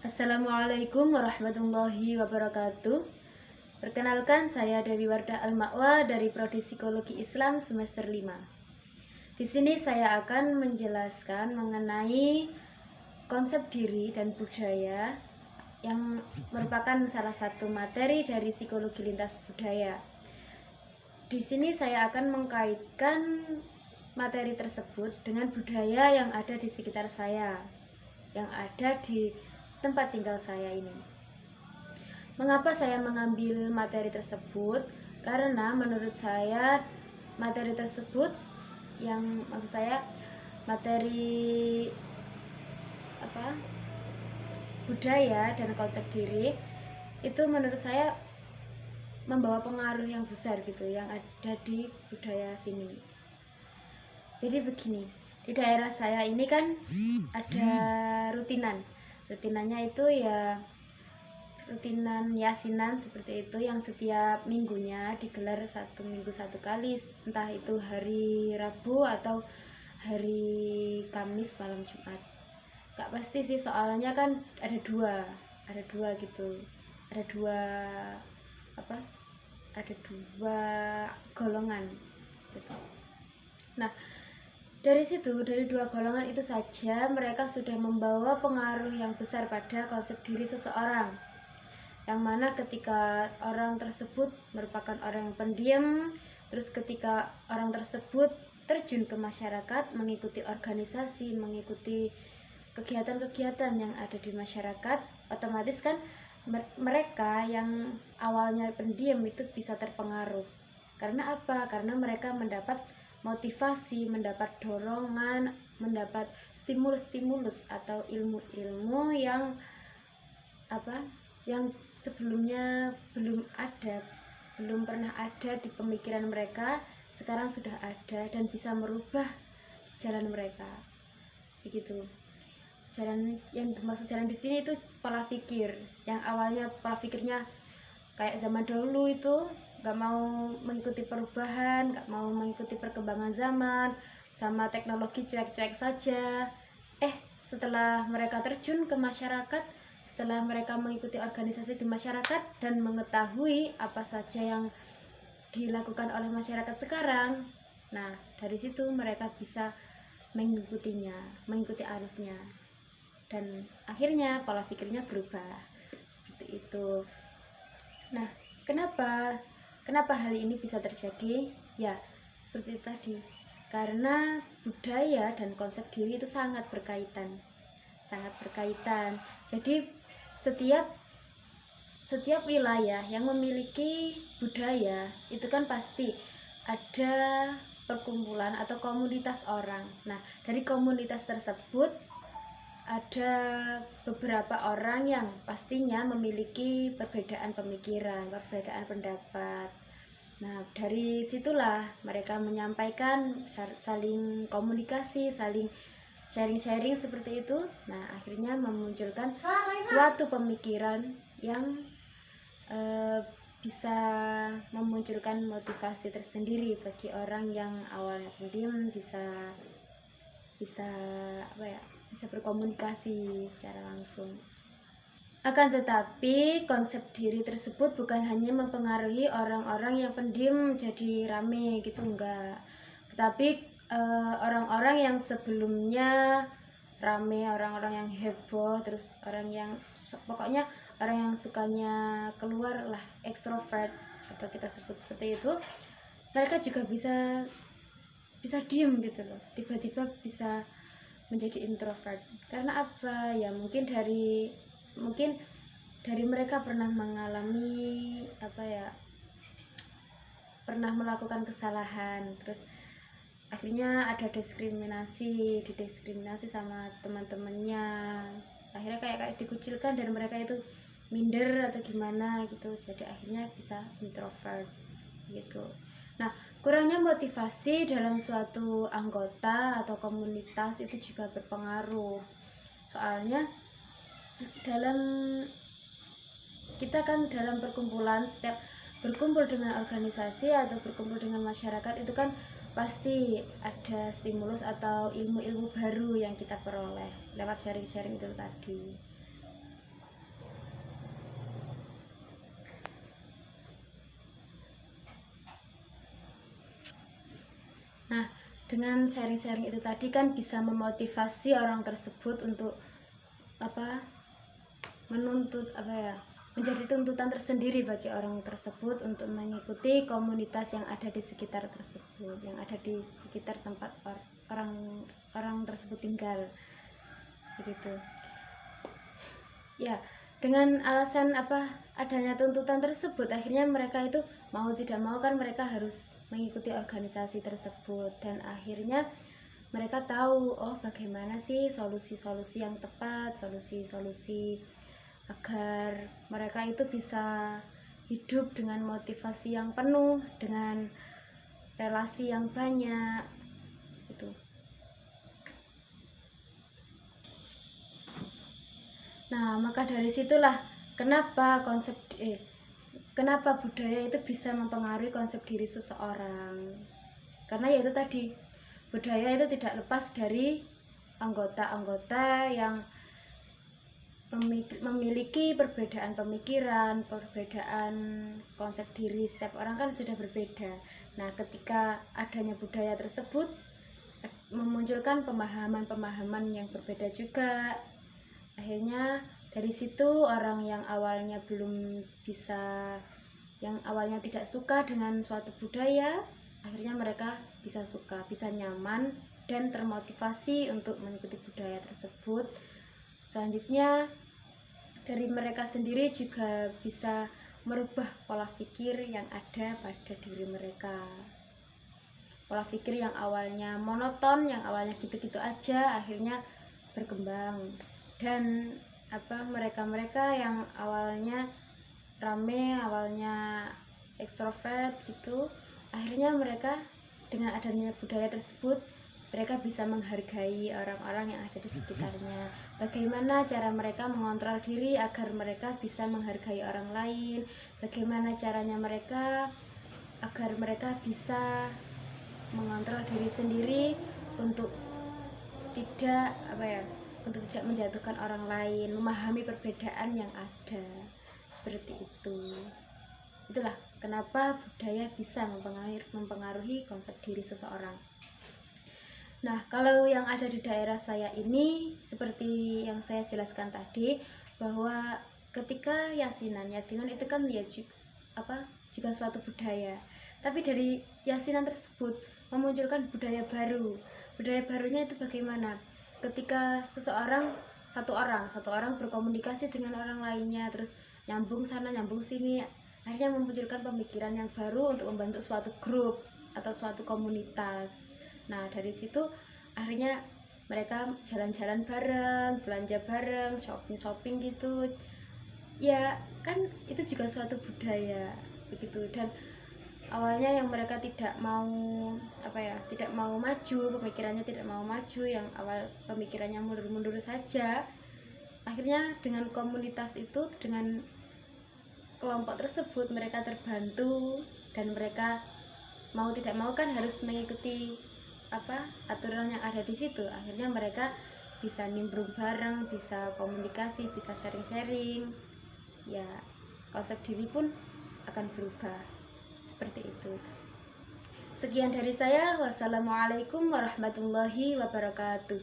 Assalamualaikum warahmatullahi wabarakatuh. Perkenalkan, saya Dewi Wardah Al-Ma'wa dari Prodi Psikologi Islam semester 5. Di sini saya akan menjelaskan mengenai konsep diri dan budaya yang merupakan salah satu materi dari psikologi lintas budaya. Di sini saya akan mengkaitkan materi tersebut dengan budaya yang ada di sekitar saya, yang ada di tempat tinggal saya ini. Mengapa saya mengambil materi tersebut? Karena menurut saya materi tersebut, yang maksud saya materi budaya dan konsep diri, itu menurut saya membawa pengaruh yang besar gitu yang ada di budaya sini. Jadi begini, di daerah saya ini kan ada rutinannya itu ya rutinan yasinan seperti itu, yang setiap minggunya digelar satu minggu satu kali, entah itu hari Rabu atau hari Kamis malam Jumat. Gak pasti sih, soalnya kan ada dua gitu, ada dua golongan gitu. Nah, dari dua golongan itu saja mereka sudah membawa pengaruh yang besar pada konsep diri seseorang, yang mana ketika orang tersebut merupakan orang yang pendiam, terus ketika orang tersebut terjun ke masyarakat, mengikuti organisasi, mengikuti kegiatan-kegiatan yang ada di masyarakat, otomatis kan mereka yang awalnya pendiam itu bisa terpengaruh. Karena apa? Karena mereka mendapat motivasi, mendapat dorongan, mendapat stimulus atau ilmu-ilmu yang yang sebelumnya belum pernah ada di pemikiran mereka, sekarang sudah ada dan bisa merubah jalan mereka. Begitu. Jalan yang dimaksud jalan di sini itu pola pikir. Yang awalnya pola pikirnya kayak zaman dulu itu nggak mau mengikuti perubahan, nggak mau mengikuti perkembangan zaman, sama teknologi cuek-cuek saja. Setelah mereka terjun ke masyarakat, setelah mereka mengikuti organisasi di masyarakat dan mengetahui apa saja yang dilakukan oleh masyarakat sekarang, nah dari situ mereka bisa mengikuti arusnya, dan akhirnya pola pikirnya berubah seperti itu. Nah, kenapa hal ini bisa terjadi? Ya, seperti itu tadi. Karena budaya dan konsep diri itu sangat berkaitan. Jadi setiap wilayah yang memiliki budaya itu kan pasti ada perkumpulan atau komunitas orang. Nah, dari komunitas tersebut ada beberapa orang yang pastinya memiliki perbedaan pemikiran, perbedaan pendapat. Nah, dari situlah mereka menyampaikan, saling komunikasi, saling sharing-sharing seperti itu. Nah, akhirnya memunculkan suatu pemikiran yang bisa memunculkan motivasi tersendiri bagi orang yang awalnya pendiam, bisa berkomunikasi secara langsung. Akan tetapi konsep diri tersebut bukan hanya mempengaruhi orang-orang yang pendiam jadi rame gitu, enggak. Tetapi orang-orang yang sebelumnya rame, orang-orang yang heboh, terus pokoknya orang yang sukanya keluar lah, ekstrovert atau kita sebut seperti itu, mereka juga bisa diem gitu loh, tiba-tiba bisa menjadi introvert. Karena apa? Ya mungkin dari mereka pernah mengalami pernah melakukan kesalahan, terus akhirnya ada didiskriminasi sama teman-temannya, akhirnya kayak dikucilkan dan mereka itu minder atau gimana gitu, jadi akhirnya bisa introvert gitu. Nah, kurangnya motivasi dalam suatu anggota atau komunitas itu juga berpengaruh. Soalnya kita kan dalam perkumpulan, setiap berkumpul dengan organisasi atau berkumpul dengan masyarakat itu kan pasti ada stimulus atau ilmu-ilmu baru yang kita peroleh lewat sharing-sharing itu tadi. dengan sharing-sharing itu tadi kan bisa memotivasi orang tersebut untuk menuntut menjadi tuntutan tersendiri bagi orang tersebut untuk mengikuti komunitas yang ada di sekitar tersebut, yang ada di sekitar tempat orang tersebut tinggal, begitu ya. Dengan alasan adanya tuntutan tersebut, akhirnya mereka itu mau tidak mau kan mereka harus mengikuti organisasi tersebut, dan akhirnya mereka tahu bagaimana sih solusi-solusi yang tepat, solusi-solusi agar mereka itu bisa hidup dengan motivasi yang penuh, dengan relasi yang banyak gitu. Nah, maka dari situlah kenapa budaya itu bisa mempengaruhi konsep diri seseorang. Karena yaitu tadi, budaya itu tidak lepas dari anggota-anggota yang memiliki perbedaan pemikiran, perbedaan konsep diri. Setiap orang kan sudah berbeda. Nah, ketika adanya budaya tersebut memunculkan pemahaman-pemahaman yang berbeda juga. Akhirnya dari situ orang yang awalnya tidak suka dengan suatu budaya, akhirnya mereka bisa suka, bisa nyaman dan termotivasi untuk mengikuti budaya tersebut. Selanjutnya dari mereka sendiri juga bisa merubah pola pikir yang ada pada diri mereka. Pola pikir yang awalnya monoton, yang awalnya gitu-gitu aja, akhirnya berkembang. Dan mereka-mereka yang awalnya rame, awalnya ekstrovert gitu, akhirnya mereka dengan adanya budaya tersebut, mereka bisa menghargai orang-orang yang ada di sekitarnya. Bagaimana cara mereka mengontrol diri agar mereka bisa menghargai orang lain, bagaimana caranya mereka agar mereka bisa mengontrol diri sendiri untuk tidak menjatuhkan orang lain, memahami perbedaan yang ada, seperti itu. Itulah kenapa budaya bisa mempengaruhi konsep diri seseorang. Nah, kalau yang ada di daerah saya ini, seperti yang saya jelaskan tadi, bahwa ketika yasinan itu kan ya juga suatu budaya. Tapi dari yasinan tersebut memunculkan budaya baru. Budaya barunya itu bagaimana? Ketika satu orang berkomunikasi dengan orang lainnya, terus nyambung sana nyambung sini, akhirnya memunculkan pemikiran yang baru untuk membentuk suatu grup atau suatu komunitas. Nah, dari situ akhirnya mereka jalan-jalan bareng, belanja bareng, shopping gitu. Ya, kan itu juga suatu budaya begitu. Dan awalnya yang mereka tidak mau maju, pemikirannya tidak mau maju, yang awal pemikirannya mundur-mundur saja, akhirnya dengan komunitas itu, dengan kelompok tersebut, mereka terbantu dan mereka mau tidak mau kan harus mengikuti aturan yang ada di situ. Akhirnya mereka bisa nimbrung bareng, bisa komunikasi, bisa sharing-sharing. Ya, konsep diri pun akan berubah. Seperti itu. Sekian dari saya. Wassalamualaikum warahmatullahi wabarakatuh.